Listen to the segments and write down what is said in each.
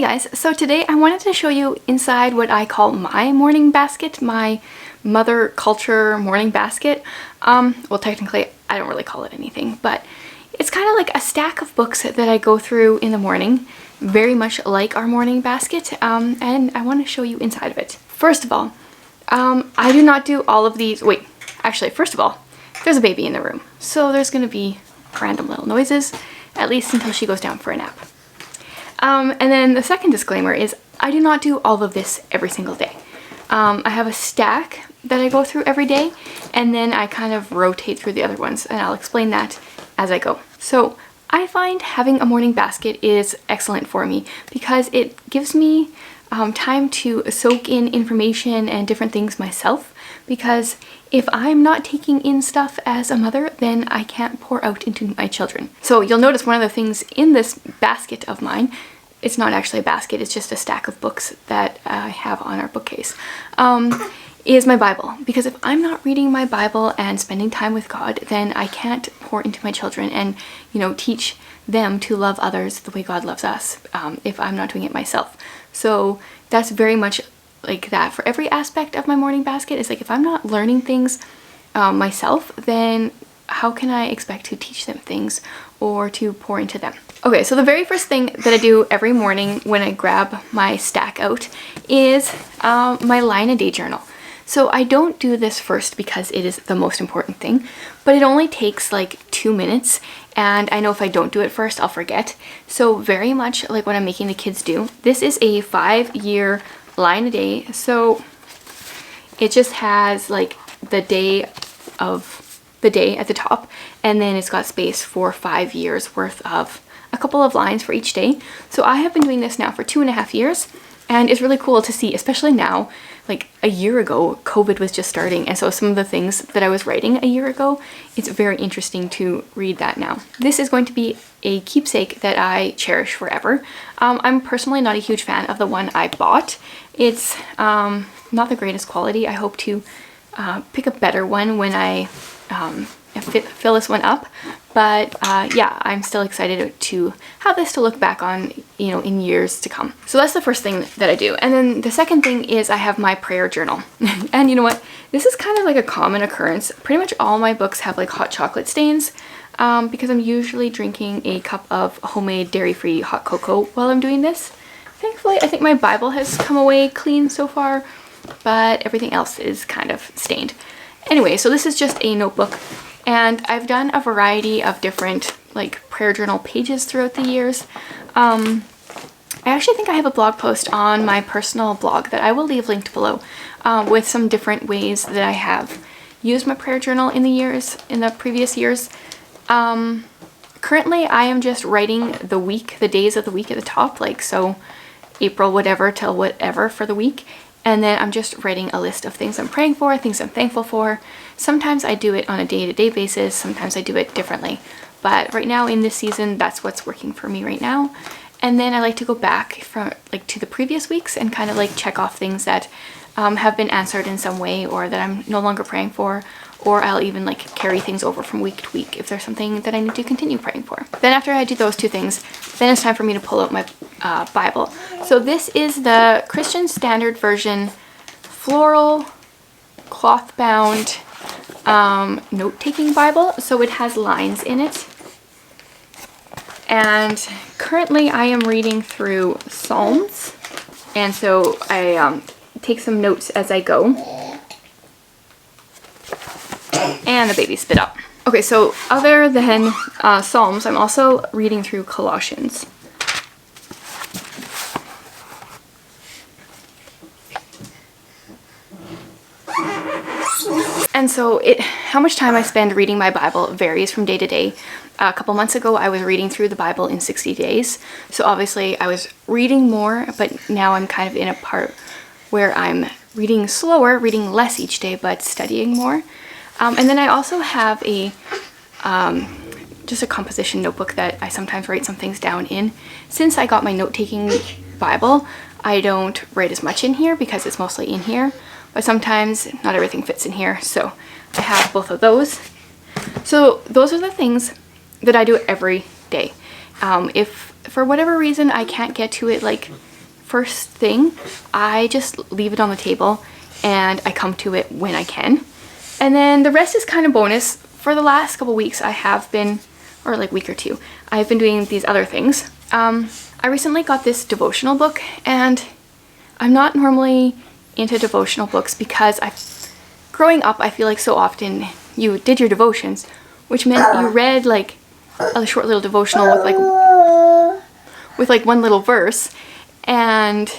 Hey guys, so today I wanted to show you inside what I call my morning basket, my mother culture morning basket. Well, technically I don't really call it anything, but it's kind of like a stack of books that I go through in the morning, very much like our morning basket, and I want to show you inside of it. First of all, I do not do all of these. Wait, actually, first of all, there's a baby in the room, so there's going to be random little noises, at least until she goes down for a nap. And then the second disclaimer is I do not do all of this every single day. I have a stack that I go through every day, and then I kind of rotate through the other ones, and I'll explain that as I go. So I find having a morning basket is excellent for me because it gives me time to soak in information and different things myself, because if I'm not taking in stuff as a mother, then I can't pour out into my children. So you'll notice one of the things in this basket of mine, it's not actually a basket, it's just a stack of books that I have on our bookcase, is my Bible. Because if I'm not reading my Bible and spending time with God, then I can't pour into my children and, teach them to love others the way God loves us, if I'm not doing it myself. So that's very much like that for every aspect of my morning basket. Is like if I'm not learning things myself, then how can I expect to teach them things or to pour into them? Okay, so the very first thing that I do every morning when I grab my stack out is my line a day journal. So I don't do this first because it is the most important thing, but it only takes like 2 minutes, and I know if I don't do it first, I'll forget. So very much like what I'm making the kids do. This is a 5-year line a day, so it just has like the day at the top, and then it's got space for 5 years worth of a couple of lines for each day. So I have been doing this now for 2.5 years, and it's really cool to see, especially now. Like a year ago, COVID was just starting, and so some of the things that I was writing a year ago, it's very interesting to read that now. This is going to be a keepsake that I cherish forever. I'm personally not a huge fan of the one I bought. It's not the greatest quality. I hope to pick a better one when I fill this one up. But yeah, I'm still excited to have this to look back on, in years to come. So that's the first thing that I do. And then the second thing is I have my prayer journal. And you know what? This is kind of like a common occurrence. Pretty much all my books have like hot chocolate stains, because I'm usually drinking a cup of homemade dairy-free hot cocoa while I'm doing this. Thankfully, I think my Bible has come away clean so far, but everything else is kind of stained. Anyway, so this is just a notebook, and I've done a variety of different like prayer journal pages throughout the years. I actually think I have a blog post on my personal blog that I will leave linked below, with some different ways that I have used my prayer journal in the previous years. Currently I am just writing the days of the week at the top, like so April whatever till whatever for the week. And then I'm just writing a list of things I'm praying for, things I'm thankful for. Sometimes I do it on a day-to-day basis, sometimes I do it differently. But right now in this season, that's what's working for me right now. And then I like to go back to the previous weeks and kind of like check off things that have been answered in some way, or that I'm no longer praying for, or I'll even like carry things over from week to week if there's something that I need to continue praying for. Then after I do those two things, then it's time for me to pull out my Bible. So this is the Christian Standard Version floral cloth bound note-taking Bible. So it has lines in it. And currently I am reading through Psalms, and so I take some notes as I go. And the baby spit up. Okay, so other than Psalms, I'm also reading through Colossians. And so how much time I spend reading my Bible varies from day to day. A couple months ago, I was reading through the Bible in 60 days. So obviously I was reading more, but now I'm kind of in a part where I'm reading slower, reading less each day, but studying more. And then I also have just a composition notebook that I sometimes write some things down in. Since I got my note-taking Bible, I don't write as much in here because it's mostly in here, but sometimes not everything fits in here, so I have both of those. So those are the things that I do every day. If for whatever reason I can't get to it like first thing, I just leave it on the table and I come to it when I can. And then the rest is kind of bonus. For the last couple weeks I have been, or like week or two, I've been doing these other things. I recently got this devotional book, and I'm not normally into devotional books because growing up, I feel like so often you did your devotions, which meant you read like a short little devotional with like one little verse, and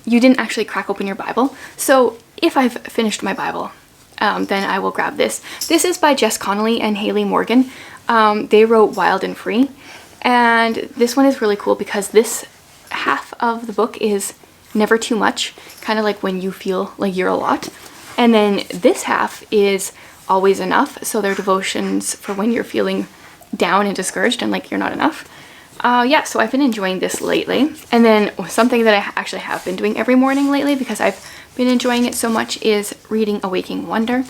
you didn't actually crack open your Bible. So if I've finished my Bible, then I will grab this. This is by Jess Connolly and Haley Morgan. They wrote Wild and Free, and this one is really cool because this half of the book is never too much, kind of like when you feel like you're a lot. And then this half is always enough, so they're devotions for when you're feeling down and discouraged and like you're not enough. Yeah, so I've been enjoying this lately. And then something that I actually have been doing every morning lately because I've been enjoying it so much is reading A Waking Wonder.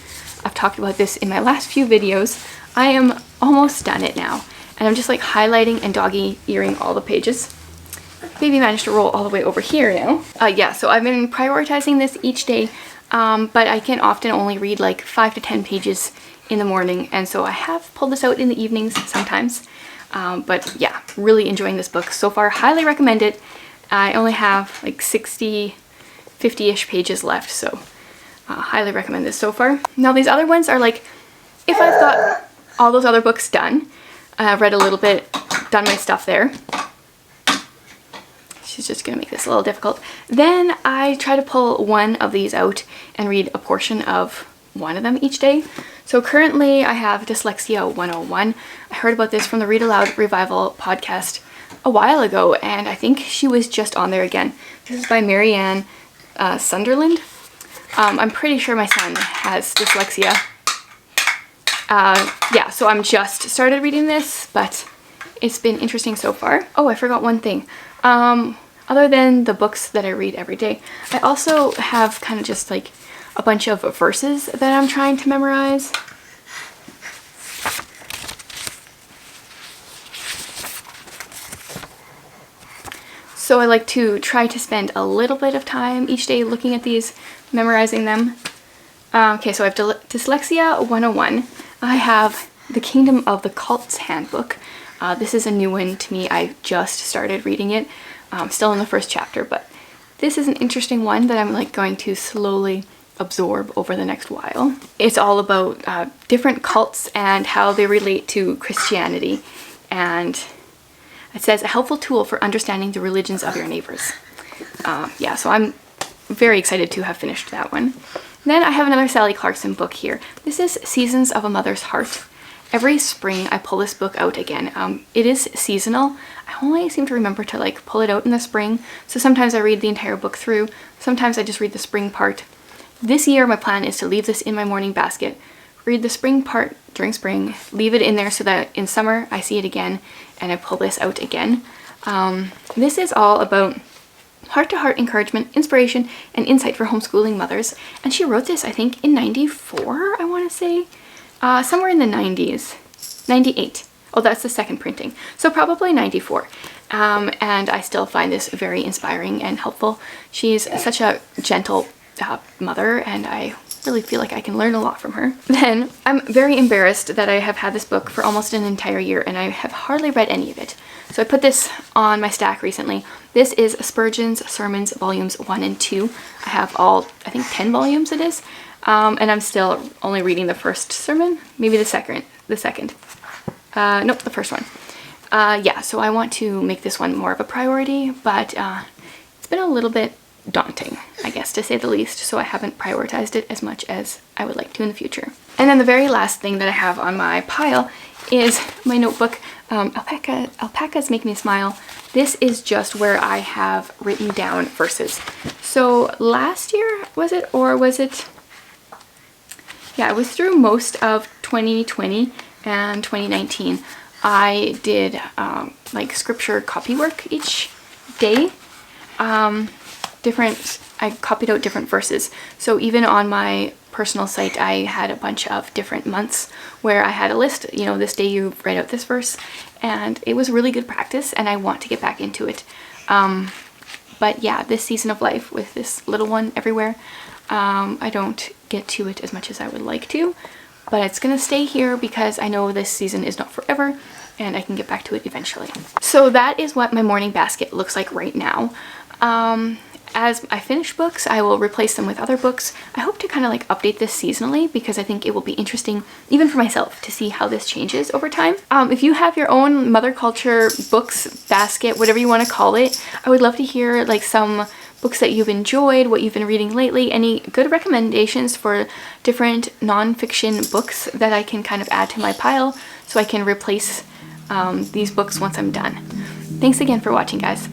I've talked about this in my last few videos. I am almost done it now, and I'm just like highlighting and doggy-earing all the pages. Baby managed to roll all the way over here now. Yeah, so I've been prioritizing this each day, but I can often only read like 5 to 10 pages in the morning, and so I have pulled this out in the evenings sometimes. But yeah, really enjoying this book so far. Highly recommend it. I only have like 50-ish pages left, so highly recommend this so far. Now these other ones are like, if I've got all those other books done, I've read a little bit, done my stuff there. She's just gonna make this a little difficult. Then I try to pull one of these out and read a portion of one of them each day. So currently I have Dyslexia 101. I heard about this from the Read Aloud Revival podcast a while ago, and I think she was just on there again. This is by Marianne Sunderland. I'm pretty sure my son has dyslexia. Yeah, so I'm just started reading this, but it's been interesting so far. Oh, I forgot one thing. Other than the books that I read every day, I also have kind of just like a bunch of verses that I'm trying to memorize. So I like to try to spend a little bit of time each day looking at these, memorizing them. Okay, so I have Dyslexia 101. I have The Kingdom of the Cults Handbook. This is a new one to me. I just started reading it. Still in the first chapter, but this is an interesting one that I'm like going to slowly absorb over the next while. It's all about different cults and how they relate to Christianity, and it says a helpful tool for understanding the religions of your neighbors. Yeah, so I'm very excited to have finished that one. Then I have another Sally Clarkson book here. This is Seasons of a Mother's Heart. Every spring I pull this book out again. It is seasonal. I only seem to remember to like pull it out in the spring, so sometimes I read the entire book through, sometimes I just read the spring part. This year my plan is to leave this in my morning basket, read the spring part during spring, leave it in there so that in summer I see it again and I pull this out again. This is all about heart-to-heart encouragement, inspiration, and insight for homeschooling mothers, and she wrote this I think in 94, I want to say. Somewhere in the 90s. 98. Oh, that's the second printing. So probably 94. And I still find this very inspiring and helpful. She's such a gentle mother, and I really feel like I can learn a lot from her. Then I'm very embarrassed that I have had this book for almost an entire year and I have hardly read any of it. So I put this on my stack recently. This is Spurgeon's Sermons Volumes 1 and 2. I have all, I think 10 volumes it is. And I'm still only reading the first sermon, maybe the second. Nope, the first one. Yeah, so I want to make this one more of a priority, but it's been a little bit daunting, I guess, to say the least, so I haven't prioritized it as much as I would like to in the future. And then the very last thing that I have on my pile is my notebook. Alpacas Make Me Smile. This is just where I have written down verses. So last year, was it? Or was it? Yeah, it was through most of 2020 and 2019. I did like scripture copy work each day. I copied out different verses. So even on my personal site, I had a bunch of different months where I had a list, you know, this day you write out this verse, and it was really good practice and I want to get back into it. But yeah, this season of life with this little one everywhere, I don't get to it as much as I would like to, but it's gonna stay here because I know this season is not forever and I can get back to it eventually. So that is what my morning basket looks like right now. As I finish books, I will replace them with other books. I hope to kind of like update this seasonally because I think it will be interesting even for myself to see how this changes over time. If you have your own mother culture books basket, whatever you want to call it, I would love to hear like some books that you've enjoyed, what you've been reading lately, any good recommendations for different nonfiction books that I can kind of add to my pile so I can replace these books once I'm done. Thanks again for watching, guys.